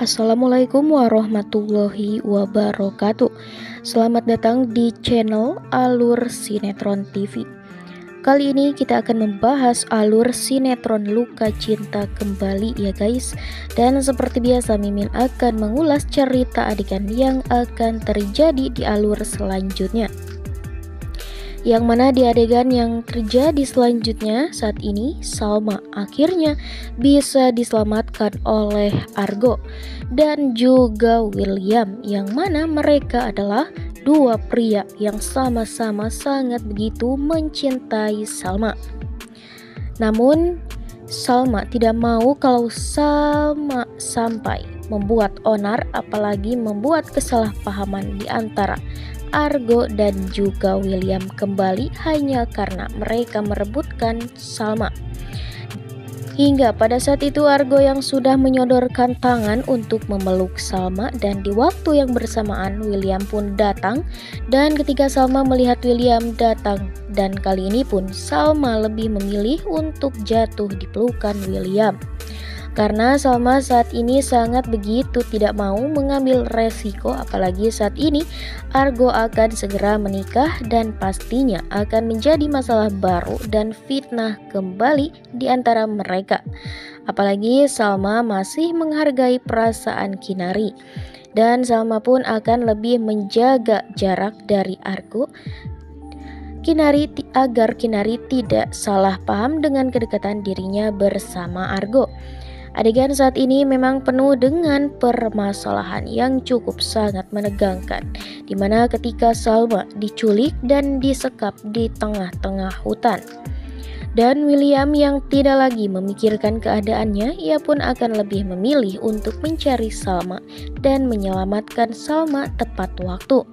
Assalamualaikum warahmatullahi wabarakatuh. Selamat datang di channel Alur Sinetron TV. Kali ini kita akan membahas alur sinetron Luka Cinta kembali ya guys. Dan seperti biasa Mimin akan mengulas cerita adegan yang akan terjadi di alur selanjutnya. Yang mana di adegan yang terjadi selanjutnya saat ini Salma akhirnya bisa diselamatkan oleh Argo dan juga William, yang mana mereka adalah dua pria yang sama-sama sangat begitu mencintai Salma. Namun Salma tidak mau kalau Salma sampai membuat onar, apalagi membuat kesalahpahaman di antara Argo dan juga William kembali hanya karena mereka merebutkan Salma. Hingga pada saat itu Argo yang sudah menyodorkan tangan untuk memeluk Salma, dan di waktu yang bersamaan William pun datang. Dan ketika Salma melihat William datang, dan kali ini pun Salma lebih memilih untuk jatuh di pelukan William. Karena Salma saat ini sangat begitu tidak mau mengambil resiko, apalagi saat ini Argo akan segera menikah dan pastinya akan menjadi masalah baru dan fitnah kembali di antara mereka. Apalagi Salma masih menghargai perasaan Kinari, dan Salma pun akan lebih menjaga jarak dari Argo agar Kinari tidak salah paham dengan kedekatan dirinya bersama Argo. Adegan saat ini memang penuh dengan permasalahan yang cukup sangat menegangkan, dimana ketika Salma diculik dan disekap di tengah-tengah hutan. Dan William yang tidak lagi memikirkan keadaannya, ia pun akan lebih memilih untuk mencari Salma dan menyelamatkan Salma tepat waktu.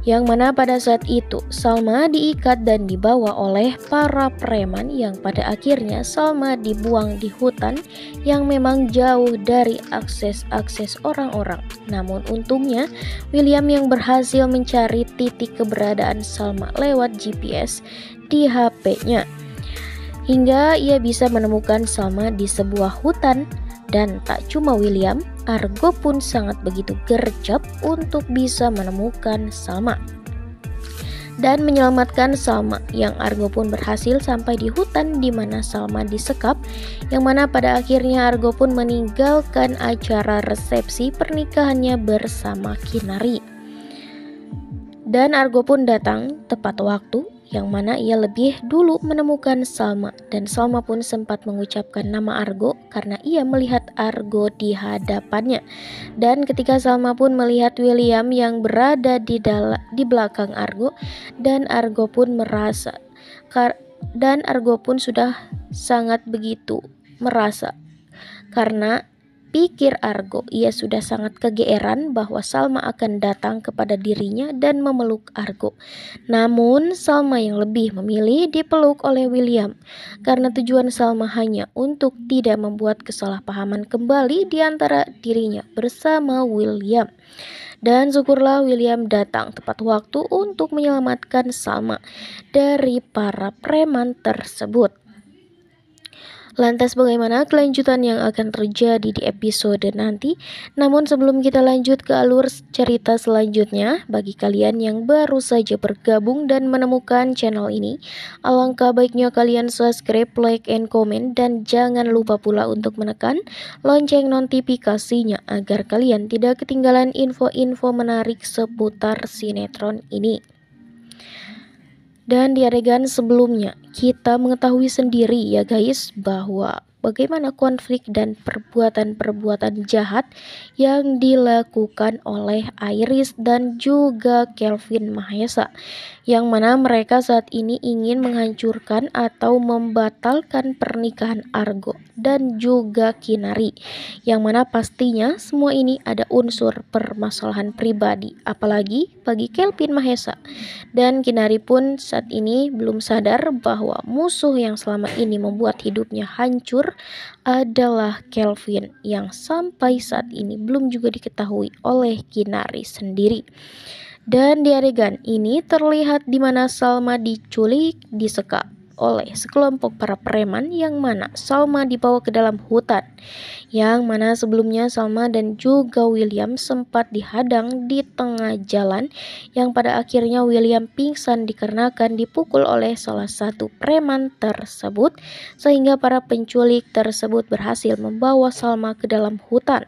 Yang mana pada saat itu Salma diikat dan dibawa oleh para preman, yang pada akhirnya Salma dibuang di hutan yang memang jauh dari akses orang-orang. Namun untungnya William yang berhasil mencari titik keberadaan Salma lewat GPS di HP-nya, hingga ia bisa menemukan Salma di sebuah hutan. Dan tak cuma William, Argo pun sangat begitu gercep untuk bisa menemukan Salma dan menyelamatkan Salma, yang Argo pun berhasil sampai di hutan di mana Salma disekap, yang mana pada akhirnya Argo pun meninggalkan acara resepsi pernikahannya bersama Kinari. Dan Argo pun datang tepat waktu, yang mana ia lebih dulu menemukan Salma, dan Salma pun sempat mengucapkan nama Argo karena ia melihat Argo di hadapannya. Dan ketika Salma pun melihat William yang berada di belakang Argo, dan Argo pun sudah sangat begitu merasa, karena pikir Argo, ia sudah sangat kegeeran bahwa Salma akan datang kepada dirinya dan memeluk Argo. Namun Salma yang lebih memilih dipeluk oleh William, karena tujuan Salma hanya untuk tidak membuat kesalahpahaman kembali di antara dirinya bersama William. Dan syukurlah William datang tepat waktu untuk menyelamatkan Salma dari para preman tersebut. Lantas bagaimana kelanjutan yang akan terjadi di episode nanti? Namun sebelum kita lanjut ke alur cerita selanjutnya, bagi kalian yang baru saja bergabung dan menemukan channel ini, alangkah baiknya kalian subscribe, like, and comment, dan jangan lupa pula untuk menekan lonceng notifikasinya agar kalian tidak ketinggalan info-info menarik seputar sinetron ini. Dan di adegan sebelumnya kita mengetahui sendiri ya guys, bahwa bagaimana konflik dan perbuatan-perbuatan jahat yang dilakukan oleh Iris dan juga Kelvin Mahesa, yang mana mereka saat ini ingin menghancurkan atau membatalkan pernikahan Argo dan juga Kinari, yang mana pastinya semua ini ada unsur permasalahan pribadi, apalagi bagi Kelvin Mahesa. Dan Kinari pun saat ini belum sadar bahwa musuh yang selama ini membuat hidupnya hancur adalah Kelvin, yang sampai saat ini belum juga diketahui oleh Kinari sendiri. Dan di adegan ini terlihat di mana Salma diculik, disekap oleh sekelompok para preman, yang mana Salma dibawa ke dalam hutan, yang mana sebelumnya Salma dan juga William sempat dihadang di tengah jalan, yang pada akhirnya William pingsan dikarenakan dipukul oleh salah satu preman tersebut, sehingga para penculik tersebut berhasil membawa Salma ke dalam hutan.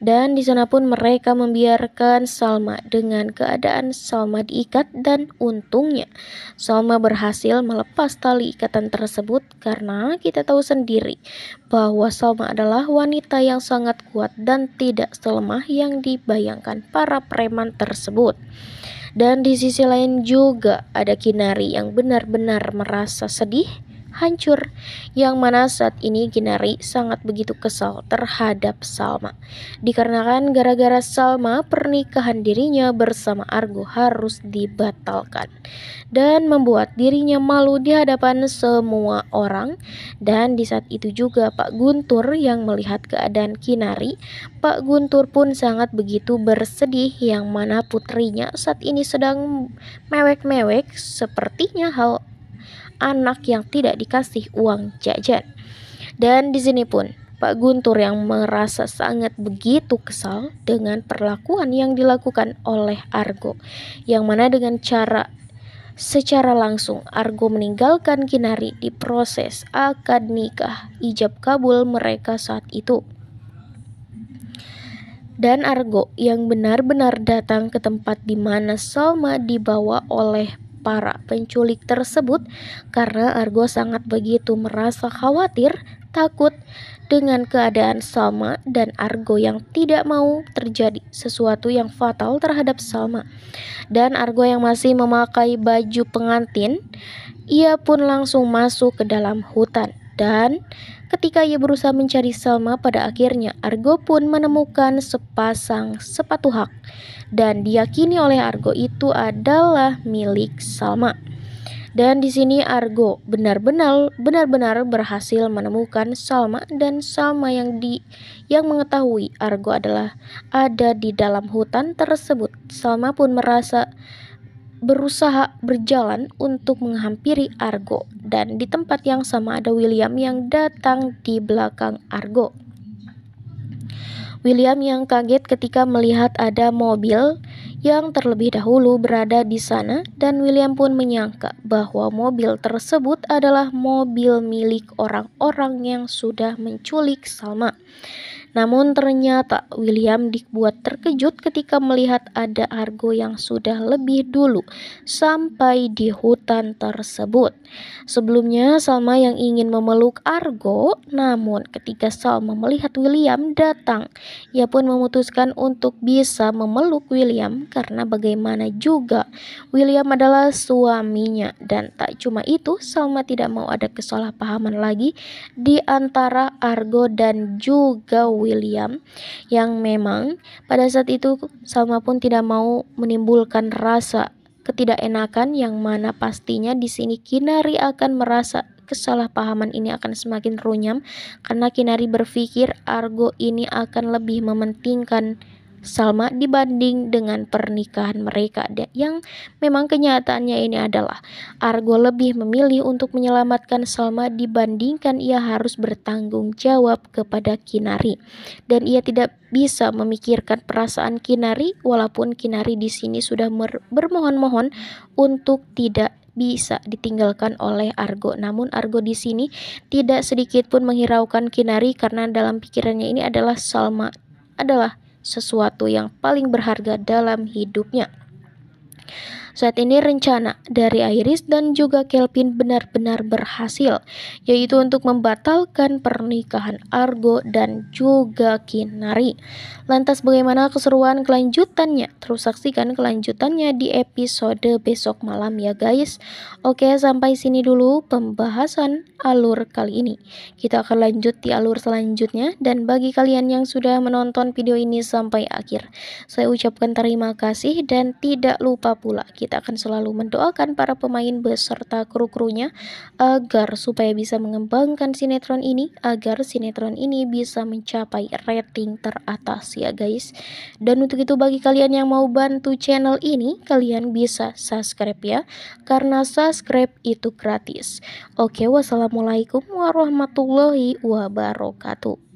Dan di sana pun mereka membiarkan Salma dengan keadaan Salma diikat, dan untungnya Salma berhasil melepas tali ikatan tersebut karena kita tahu sendiri bahwa Salma adalah wanita yang sangat kuat dan tidak selemah yang dibayangkan para preman tersebut. Dan di sisi lain juga ada Kinari yang benar-benar merasa sedih, hancur, yang mana saat ini Kinari sangat begitu kesal terhadap Salma, dikarenakan gara-gara Salma pernikahan dirinya bersama Argo harus dibatalkan dan membuat dirinya malu di hadapan semua orang. Dan di saat itu juga Pak Guntur yang melihat keadaan Kinari, Pak Guntur pun sangat begitu bersedih, yang mana putrinya saat ini sedang mewek-mewek, sepertinya hal anak yang tidak dikasih uang jajan. Dan di sini pun Pak Guntur yang merasa sangat begitu kesal dengan perlakuan yang dilakukan oleh Argo, yang mana dengan secara langsung Argo meninggalkan Kinari di proses akad nikah ijab kabul mereka saat itu. Dan Argo yang benar-benar datang ke tempat di mana Salma dibawa oleh para penculik tersebut, karena Argo sangat begitu merasa khawatir, takut dengan keadaan Salma, dan Argo yang tidak mau terjadi sesuatu yang fatal terhadap Salma. Dan Argo yang masih memakai baju pengantin, ia pun langsung masuk ke dalam hutan. Dan ketika ia berusaha mencari Salma, pada akhirnya Argo pun menemukan sepasang sepatu hak, dan diyakini oleh Argo itu adalah milik Salma. Dan di sini Argo benar-benar berhasil menemukan Salma, dan Salma yang mengetahui Argo adalah ada di dalam hutan tersebut. Salma pun berusaha berjalan untuk menghampiri Argo, dan di tempat yang sama ada William yang datang di belakang Argo. William yang kaget ketika melihat ada mobil yang terlebih dahulu berada di sana, dan William pun menyangka bahwa mobil tersebut adalah mobil milik orang-orang yang sudah menculik Salma. Namun ternyata William dibuat terkejut ketika melihat ada Argo yang sudah lebih dulu sampai di hutan tersebut. Sebelumnya Salma yang ingin memeluk Argo, namun ketika Salma melihat William datang, ia pun memutuskan untuk bisa memeluk William, karena bagaimana juga William adalah suaminya. Dan tak cuma itu, Salma tidak mau ada kesalahpahaman lagi di antara Argo dan juga William, yang memang pada saat itu Salma pun tidak mau menimbulkan rasa ketidakenakan, yang mana pastinya di sini Kinari akan merasa kesalahpahaman ini akan semakin runyam, karena Kinari berpikir Argo ini akan lebih mementingkan Salma dibanding dengan pernikahan mereka, yang memang kenyataannya ini adalah Argo lebih memilih untuk menyelamatkan Salma dibandingkan ia harus bertanggung jawab kepada Kinari, dan ia tidak bisa memikirkan perasaan Kinari, walaupun Kinari di sini sudah bermohon-mohon untuk tidak bisa ditinggalkan oleh Argo. Namun Argo di sini tidak sedikit pun menghiraukan Kinari, karena dalam pikirannya ini adalah Salma adalah sesuatu yang paling berharga dalam hidupnya. Saat ini rencana dari Iris dan juga Kelvin benar-benar berhasil, yaitu untuk membatalkan pernikahan Argo dan juga Kinari. Lantas bagaimana keseruan kelanjutannya? Terus saksikan kelanjutannya di episode besok malam ya guys. Oke, sampai sini dulu pembahasan alur kali ini. Kita akan lanjut di alur selanjutnya, dan bagi kalian yang sudah menonton video ini sampai akhir, saya ucapkan terima kasih, dan tidak lupa pula kita akan selalu mendoakan para pemain beserta kru-krunya agar supaya bisa mengembangkan sinetron ini, agar sinetron ini bisa mencapai rating teratas ya guys. Dan untuk itu bagi kalian yang mau bantu channel ini, kalian bisa subscribe ya, karena subscribe itu gratis. Oke, wassalamualaikum warahmatullahi wabarakatuh.